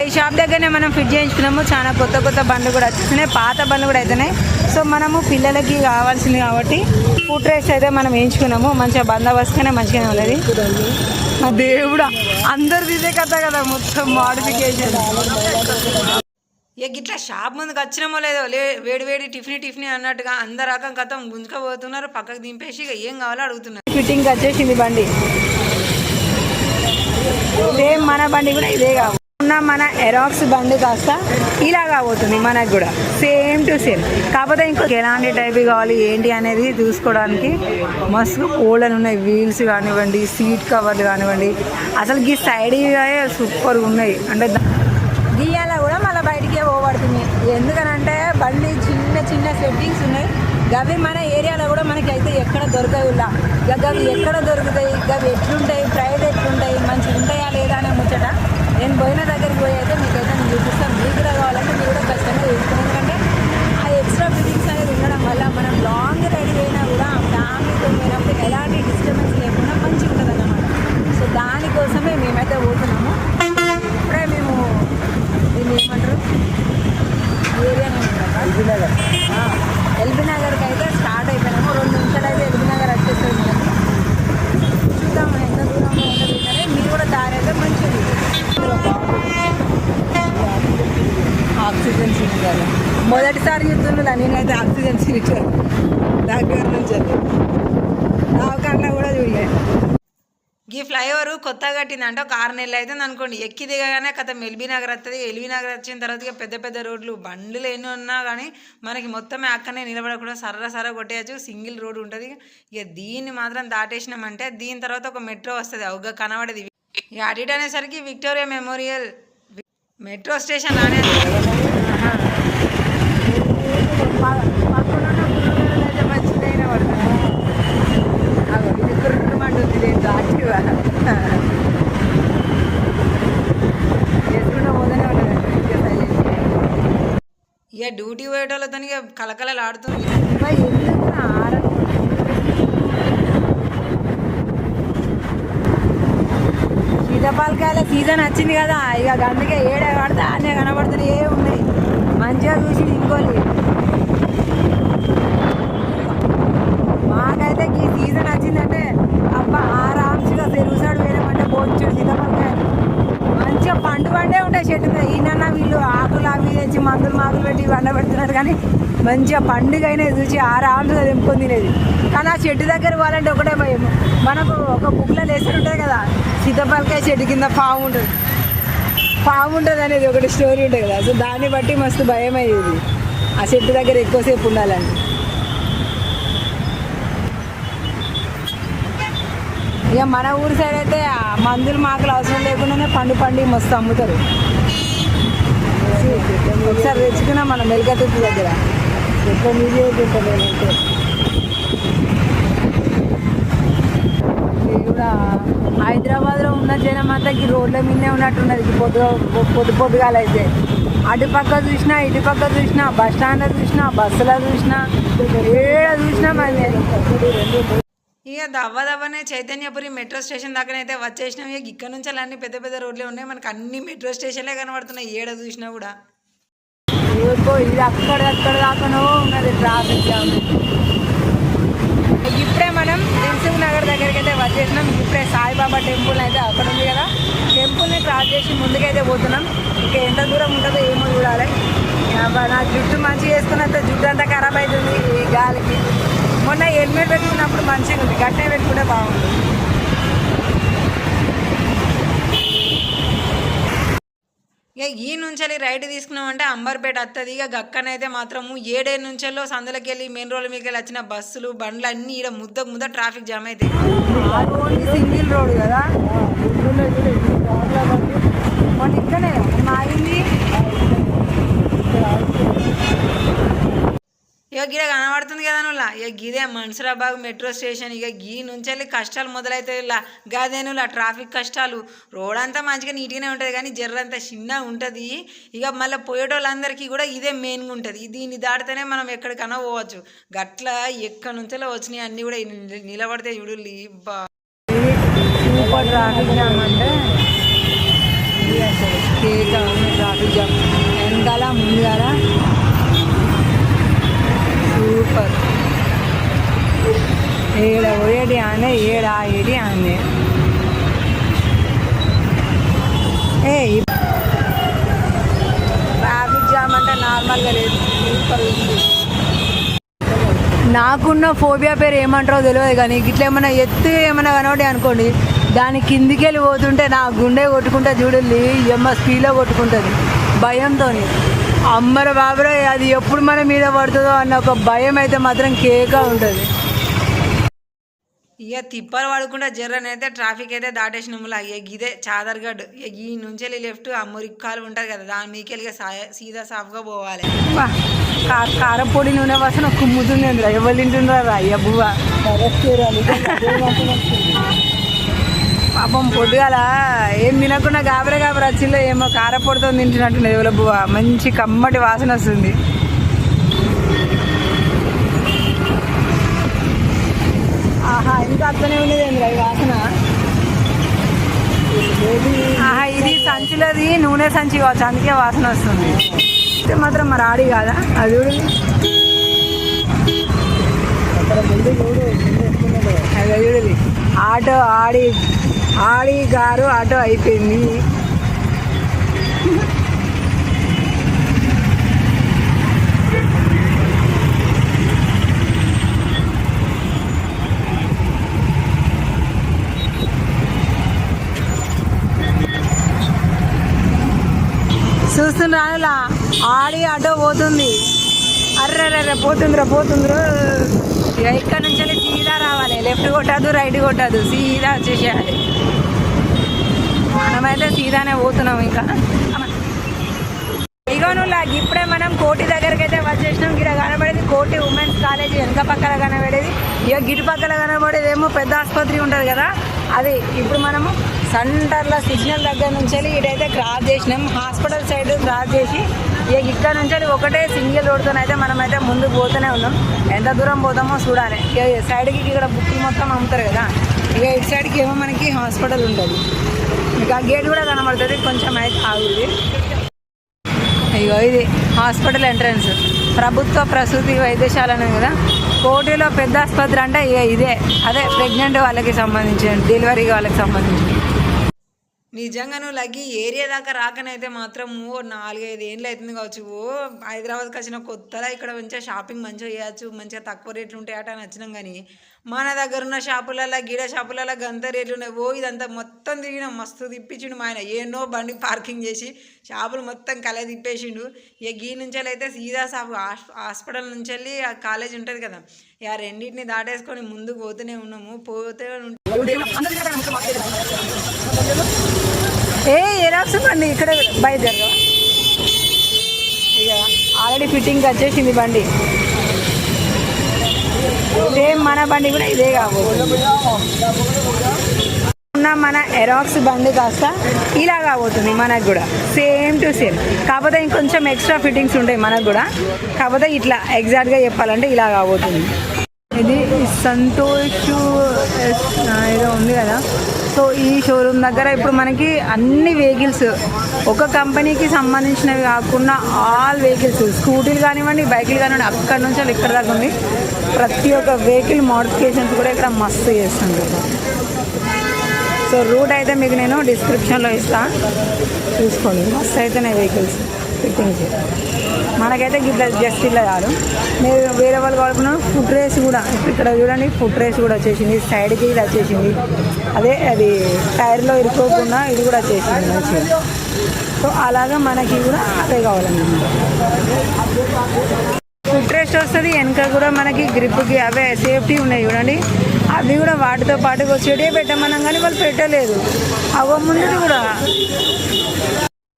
ఈ షాప్ దగ్గరనే మనం ఫిట్ చేయించుకున్నాము. చాలా కొత్త కొత్త బండ్లు కూడా వచ్చేస్తున్నాయి, పాత బండ్లు కూడా అవుతున్నాయి. సో మనము పిల్లలకి కావాల్సింది కాబట్టి ఫుట్ రేస్ అయితే మనం వేయించుకున్నాము. మంచిగా బందోబస్తుగానే మంచిగానే ఉన్నది. మా దేవుడా, అందరు ఇదే కథ కదా, మొత్తం మోడిఫికేషన్. ఇక ఇట్లా షాప్ ముందుకు వచ్చినామో లేదో వేడి వేడి టిఫిన్ అన్నట్టుగా అందరు రకం కథ గుంజుకపోతున్నారు, పక్కకు దింపేసి ఇక ఏం కావాలో అడుగుతున్నారు. ఫిట్టింగ్ వచ్చేసింది బండి, సేమ్ మన బండి కూడా ఇదే కావాలి. మన ఎరాక్స్ బండి కాస్త ఇలా కాబోతుంది మనకు కూడా, సేమ్ టు సేమ్. కాకపోతే ఇంకొక ఎలాంటి టైప్ కావాలి ఏంటి అనేది చూసుకోవడానికి మస్తు ఓల్డన్ ఉన్నాయి. వీల్స్ కానివ్వండి, సీట్ కవర్లు కానివ్వండి, అసలు ఈ సైడ్ సూపర్గా ఉన్నాయి. అంటే గీయాల కూడా మళ్ళీ బయటికే పోబడుతుంది. ఎందుకనంటే బండి చిన్న చిన్న సెట్టింగ్స్ ఉన్నాయి. అవి మన ఏరియాలో కూడా మనకి అయితే ఎక్కడ దొరకవు. ఇలా అవి ఎక్కడ దొరుకుతాయి, అవి ఎట్లుంటాయి, ప్రైస్ ఎట్లుంటాయి, మంచిగా ఉంటాయా లేదా అనే ముచ్చట నేను పోయిన దగ్గరికి పోయి అయితే మీకైతే నేను చూపిస్తాను. మీకు కూడా కావాలంటే మీరు కూడా ఖచ్చితంగా చూసుకోండి. ఎందుకంటే ఆ ఎక్స్ట్రా ఫిట్టింగ్స్ అనేది ఉండడం వల్ల మనం లాంగ్ రైడ్ అయినా కూడా ఫ్యామిలీతో పోయినప్పుడు ఎలాంటి డిస్టర్బెన్స్ లేకుండా మంచిగా ఉంటుంది అన్నమాట. సో దానికోసమే మేమైతే పోతున్నాము. ఇప్పుడే మేము దీన్ని ఏమంటారు ఏరియా ఎల్బీ నగర్కి అయితే స్టార్ట్ అయిపోయినాము. 2 నిమిషాలు అయితే ఎల్బీ నగర్ వచ్చేస్తుంది. మనకి చూద్దాము ఎంత దూరంలో ఉంటుంది. కానీ మీరు కూడా దారి అయితే మంచిది. ఆక్సిజన్ సిలిండర్ మొదటిసారి చెప్తున్నా నేనైతే. ఆక్సిజన్ సిలిండర్ దగ్గర నుంచి నాకన్నా కూడా చూడలేదు. ఈ ఫ్లైఓవర్ కొత్తగా కట్టిందంటే ఒక 6 నెలలు అవుతుంది అనుకోండి. ఎక్కి దిగగానే కథ ఎల్బీ నగర్ వస్తుంది. ఎల్బీ నగర్ వచ్చిన తర్వాత ఇక పెద్ద పెద్ద రోడ్లు బండ్లు ఎన్ని ఉన్నా కానీ మనకి మొత్తమే అక్కడనే నిలబడకుండా సర్ర కొట్టేయచ్చు. సింగిల్ రోడ్ ఉంటుంది. ఇక దీన్ని మాత్రం దాటేసినామంటే దీని తర్వాత ఒక మెట్రో వస్తుంది. అవుగా కనబడేది. ఇక అడిట్ అనేసరికి విక్టోరియా మెమోరియల్ మెట్రో స్టేషన్ రానే మంచిదైన పడుతుంది. ఇక డ్యూటీ పోయేటోళ్ళతో కలకలలు ఆడుతుంది. సీతాఫలకాయల సీజన్ వచ్చింది కదా, ఇక అందుకే ఏడే పడితే అన్నీ కనబడుతుంది. ఏ ఉన్నాయి మంచిగా చూసి ఇంకోలి. మాకైతే ఈ సీజన్ వచ్చిందంటే అబ్బా ఆరామ్స్గా చెరువుసాడు వేయమంటే పోవచ్చు. సీతాఫలకాయలు మంచిగా పండే ఉంటాయి చెట్టు మీద. ఈయన వీళ్ళు ఆకులు అవి తెచ్చి మందులు పెట్టి వండబెడుతున్నారు. కానీ మంచిగా పండుగ అయినది చూసి ఆరామ్స్గా తెంపుకొని తినేది. కానీ ఆ చెట్టు దగ్గర పోవాలంటే ఒకటే భయం. మనకు ఒక బుక్లో లెసన్ ఉంటుంది కదా, సీతాఫలకాయ చెట్టు కింద పాము ఉంటుంది అనేది ఒకటి స్టోరీ ఉంటుంది కదా. సో దాన్ని బట్టి మస్తు భయం అయ్యేది ఆ చెట్టు దగ్గర ఎక్కువసేపు ఉండాలని. ఇక మన ఊరి సైడ్ అయితే మందులు మాకులు అవసరం లేకుండానే పండి మస్తు అమ్ముతారు. ఒకసారి తెచ్చుకున్నాం మనం మెల్కతుర్తి దగ్గర. ఎక్కడ మీదే కూడా హైదరాబాద్లో ఉన్న జనం అంతా ఈ రోడ్ల మీదే ఉన్నట్టున్నది. పొద్దుగాల అయితే అటుపక్క చూసినా ఇటుపక్క చూసినా, బస్ స్టాండ్లో చూసినా, బస్సులో చూసినా, ఏడ చూసినా మరి. ఇక దవ్వనే చైతన్యపురి మెట్రో స్టేషన్ దాకానైతే వచ్చేసినాం. ఇక ఇక్కడ నుంచి అన్నీ పెద్ద పెద్ద రోడ్లే ఉన్నాయి. మనకు అన్ని మెట్రో స్టేషన్లే కనబడుతున్నాయి ఏడ చూసినా కూడా. ఇది అక్కడ దాకానో ఉన్నది ట్రాఫిక్ జామ్. ఇప్పుడే మనం దిల్సుఖ్ నగర్ దగ్గరికి అయితే వచ్చేసినాం. ఇప్పుడే సాయిబాబా టెంపుల్ అయితే అక్కడ ఉంది కదా, టెంపుల్ని క్రాస్ చేసి ముందుకైతే పోతున్నాం. ఇంకా ఎంత దూరం ఉంటుందో ఏమో చూడాలి. నా జుట్టు మంచిగా వేసుకున్నంత జుట్టు అంతా ఖరాబ్ అవుతుంది ఈ గాలికి. మొన్న హెల్మెట్ పెట్టుకున్నప్పుడు మంచిగా ఉంది, గట్టే పెట్టుకుంటే బాగుంటుంది. ఇక ఈ నుంచి రైట్ తీసుకున్నామంటే అంబర్పేట వస్తుంది. ఇక గక్కనైతే మాత్రము 7 నుంచెల్లో సందులకి వెళ్ళి మెయిన్ రోడ్ల మీదకి వెళ్ళి వచ్చిన బస్సులు బండ్లు అన్నీ ఇక్కడ ముద్ద ట్రాఫిక్ జామ్ అయితే. సింగిల్ రోడ్ కదా, మొన్న ఇక్కడే మాయింది. ఇక గిడ కనబడుతుంది కదా నువ్వులా. ఇక గిదే మన్సూరాబాద్ మెట్రో స్టేషన్. ఇక గీ నుంచి కష్టాలు మొదలవుతాయి. ఇలా గదేనులా ట్రాఫిక్ కష్టాలు. రోడ్ అంతా మంచిగా నీట్గానే ఉంటుంది కానీ జర్రంతా చిన్నగా ఉంటుంది. ఇక మళ్ళీ పోయేటోళ్ళందరికీ కూడా ఇదే మెయిన్గా ఉంటుంది. దీన్ని దాటితేనే మనం ఎక్కడికైనా పోవచ్చు. గట్ల ఎక్కడి నుంచో వచ్చినాయి అన్నీ కూడా నిలబడితే చూడు. సూపర్ ట్రాఫిక్ జామ్ అంటే కేక ట్రాఫిక్ జామ్ వెనకాల ముందుగాల సూపర్. ఏడ పోయేటి ఆనే ఏడ ఆగేటి ఆనే. ట్రాఫిక్ జామ్ అంటే నార్మల్గా లేదు, సూపర్ ఉంది. నాకున్న ఫోబియా పేరు ఏమంటారో తెలియదు కానీ ఇట్లా ఏమైనా ఎత్తు ఏమైనా కనబడి అనుకోండి, దాని కిందికి వెళ్ళి పోతుంటే నా గుండె కొట్టుకుంటే చూడండి, ఎమ్మ స్పీడ్లో కొట్టుకుంటుంది భయంతో. అమ్మర బాబరే అది ఎప్పుడు మన మీద పడుతుందో అన్న ఒక భయం అయితే మాత్రం కేక ఉంటుంది. ఇక తిప్పలు పడకుండా జర్రనైతే ట్రాఫిక్ అయితే దాటేసినాములా. ఇదే చాదర్గఢ్. ఈ నుంచి వెళ్ళి లెఫ్ట్ ఆ మురిక్కాలు ఉంటుంది కదా, దాని మీకెళ్ళి సీదా సాఫ్గా పోవాలి. కారపొడి నూనె వాసన కుమ్ముతుంది అందులో, ఎవరు తింటుండ్రా అయ్య బువ్వ. పాపం పొద్దుగాల ఏం తినకుండా గాబరే వచ్చిందో ఏమో కారపొడితో తింటున్నట్టుంది ఎవరు బువ్వ. మంచి కమ్మటి వాసన వస్తుంది. ఆహా ఇంకా అట్లనే ఉండేది ఏంద్రా ఈ వాసన. ఆహా ఇది సంచులది నూనె సంచి కావచ్చు, అందుకే వాసన వస్తుంది. అయితే మాత్రం మరి ఆడి కాదా అది చూడది. ఆటో ఆడి గారు ఆటో అయిపోయింది. చూస్తున్నానులా ఆడి ఆటో పోతుంది. అర్రే పోతుందిరా. ఇక్కడ నుంచి సీదా రావాలి, లెఫ్ట్ కొట్టద్దు రైట్ కొట్టద్దు, సీదా వచ్చేసేయాలి. మనమైతే సీదానే పోతున్నాం. ఇంకా ఇగోనులా ఇప్పుడే మనం కోటి దగ్గరికి అయితే వచ్చేసినాం. గిడ కనబడేది కోటి ఉమెన్స్ కాలేజీ, వెనక పక్కన కనబడేది. ఇక గిటి పక్కన కనబడేది ఏమో పెద్ద ఆసుపత్రి ఉంటుంది కదా అది. ఇప్పుడు మనము సెంటర్లో సిగ్నల్ దగ్గర నుంచి ఇటైతే క్రాస్ చేసినాం, హాస్పిటల్ సైడ్ క్రాస్ చేసి ఇక ఇక్కడ నుంచి ఒకటే సింగిల్ రోడ్తోనైతే మనమైతే ముందుకు పోతూనే ఉన్నాం. ఎంత దూరం పోతామో చూడాలి. ఇక సైడ్కి ఇక్కడ బుక్కులు మొత్తం అమ్ముతారు కదా, ఇక ఇటు సైడ్కి ఏమో మనకి హాస్పిటల్ ఉంటుంది. ఇక గేట్ కూడా కనబడుతుంది, కొంచెం అయితే ఆగుంది. ఇగో ఇది హాస్పిటల్ ఎంట్రన్స్, ప్రభుత్వ ప్రసూతి వైద్యశాల అనేది కదా. కోటిలో పెద్ద ఆసుపత్రి అంటే ఇక ఇదే, అదే ప్రెగ్నెంట్ వాళ్ళకి సంబంధించిన, డెలివరీ వాళ్ళకి సంబంధించిన. నిజంగా నువ్వు లగ్గి ఏరియా దాకా రాకనైతే మాత్రం 4-5 ఏళ్ళు అవుతుంది కావచ్చు. హైదరాబాద్కి వచ్చిన కొత్తలో ఇక్కడ మంచిగా షాపింగ్ మంచిగా చేయవచ్చు, మంచిగా తక్కువ రేట్లు ఉంటాయట అని వచ్చినాం. కానీ మన దగ్గర ఉన్న షాపులలో గిడ షాపులలో గంత రేట్లు ఉన్నాయి. ఇదంతా మొత్తం తిరిగినాం, మస్తు తిప్పించిండు మా ఆయన. ఎన్నో బండి పార్కింగ్ చేసి షాపులు మొత్తం కలే తిప్పేసిండు. ఇక గీ నుంచి అయితే సీదా షాపు హాస్పిటల్ నుంచి వెళ్ళి ఆ కాలేజ్ ఉంటుంది కదా, ఇక రెండింటిని దాటేసుకొని ముందుకు పోతూనే ఉన్నాము. ఎరాక్స్ బండి ఇక్కడ బయలుదేరా. ఇక ఆల్రెడీ ఫిట్టింగ్ వచ్చేసింది బండి. సేమ్ మన బండి కూడా ఇదే కాబోతుంది. ఉన్న మన ఎరాక్స్ బండి కాస్త ఇలా కాబోతుంది మనకు కూడా, సేమ్ టు సేమ్. కాకపోతే ఇంకొంచెం ఎక్స్ట్రా ఫిట్టింగ్స్ ఉంటాయి మనకు కూడా. కాకపోతే ఇట్లా ఎగ్జాక్ట్గా చెప్పాలంటే ఇలా కాబోతుంది. ఇది సంతోష్ ఏదో ఉంది కదా, సో ఈ షోరూమ్ దగ్గర ఇప్పుడు మనకి అన్ని వెహికల్స్, ఒక కంపెనీకి సంబంధించినవి కాకుండా ఆల్ వెహికల్స్, స్కూటీలు కానివ్వండి, బైకులు కానివ్వండి, అక్కడ నుంచి ఇక్కడ దాకా ఉంది. ప్రతి ఒక్క వెహికల్ మోడిఫికేషన్స్ కూడా ఇక్కడ మస్తు చేస్తుంది. సో రూట్ అయితే మీకు నేను డిస్క్రిప్షన్లో ఇస్తాను, చూసుకోండి. మస్తు అయితేనే వెహికల్స్ ఫిట్టింగ్స్. మనకైతే ఇట్లా జస్ట్ ఇలా కాదు, మీరు వేరే వాళ్ళు వాడుకున్న ఫుట్ రేస్ కూడా ఇక్కడ చూడండి, ఫుట్ రేస్ కూడా వచ్చేసింది. సైడ్కి ఇది వచ్చేసింది, అదే అది టైర్లో ఇరుక్కోకుండా ఇది కూడా వచ్చేసింది మంచిగా. సో అలాగా మనకి కూడా అదే కావాలన్నమాట. ఫుట్ రెస్ట్ వస్తుంది, వెనక కూడా మనకి గ్రిప్కి అవే సేఫ్టీ ఉన్నాయి చూడండి. అవి కూడా వాటితో పాటు వచ్చేటే పెట్టమన్నాం కానీ వాళ్ళు పెట్టలేదు. అవ ముందు కూడా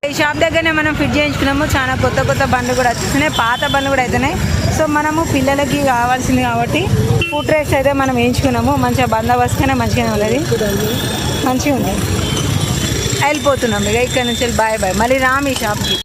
ఈ షాప్ దగ్గరనే మనం ఫిట్ చేయించుకున్నాము. చాలా కొత్త బండ్లు కూడా వచ్చేస్తున్నాయి, పాత బండ్లు కూడా అవుతున్నాయి. సో మనము పిల్లలకి కావాల్సింది కాబట్టి ఫుట్ రెస్ట్ అయితే మనం వేయించుకున్నాము. మంచిగా బందోబస్తుగానే మంచిగానే ఉన్నది, మంచిగా ఉంది. వెళ్ళిపోతున్నాం ఇక ఇక్కడ నుంచి. బాయ్ మళ్ళీ రామ్ ఈ షాప్కి.